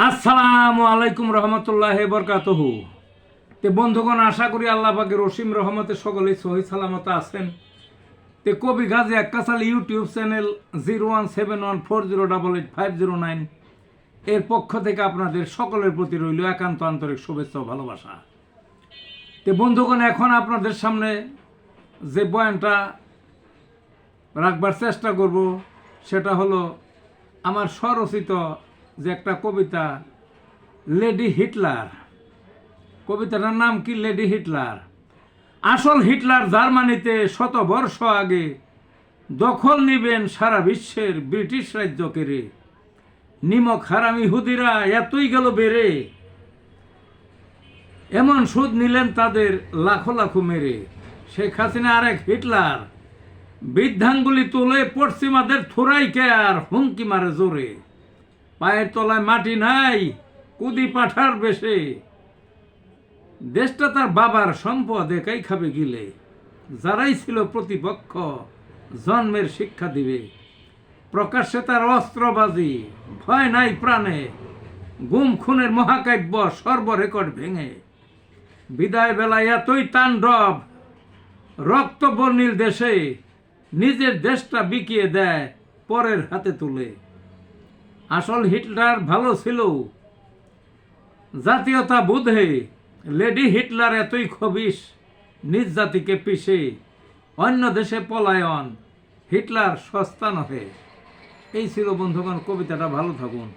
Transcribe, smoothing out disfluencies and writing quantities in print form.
আসসালামু আলাইকুম রহমতুল্লাহ বরকাতহু। তে বন্ধুগণ, আশা করি আল্লাহ পাকের অসীম রহমতে সকলেই সহি সালামত আছেন। তে কবি গাজী আক্কাসাল ইউটিউব চ্যানেল 017140885009 এর পক্ষ থেকে আপনাদের সকলের প্রতি রইল একান্ত আন্তরিক শুভেচ্ছা ও ভালোবাসা। তে বন্ধুগণ, এখন আপনাদের সামনে যে বয়ানটা রাখবার চেষ্টা করব সেটা হলো আমার স্বরচিত যে একটা কবিতা, লেডি হিটলার। কবিতাটার নাম কি? Lady Hitler. আসল হিটলার জার্মানিতে শত বর্ষ আগে দখল নিবেন সারা বিশ্বের ব্রিটিশ রাজ্য কেড়ে। নিমক হারামি হুদিরা এতই গেল বেড়ে, এমন সুদ নিলেন তাদের লাখো লাখো মেরে। শেখ হাসিনা আরেক হিটলার, বৃদ্ধাঙ্গুলি তুলে পশ্চিমাদের থুরাইকে আর হুমকি মারে জোরে। পায়ের তলায় মাটি নাই, কুদি পাঠার বেশে, দেশটা তার বাবার সম্পদ একাই খাবে গিলে। যারাই ছিল প্রতিপক্ষ জন্মের শিক্ষা দিবে, প্রকাশ্যে তার অস্ত্রবাজি, ভয় নাই প্রাণে, গুম খুনের মহাকাব্য সর্বরেকর্ড ভেঙে। বিদায় বেলায় এতই তাণ্ডব রক্ত বর্ণিল দেশে, নিজের দেশটা বিকিয়ে দেয় পরের হাতে তুলে। আসল হিটলার ভালো ছিল জাতীয়তা বোধে, লেডি হিটলার এতই খবিশ নিজ জাতিকে পিষে। অন্য দেশে পলায়ন, হিটলার সস্তা নহে। এই ছিল বন্ধুগণ কবিতাটা। ভালো থাকুন।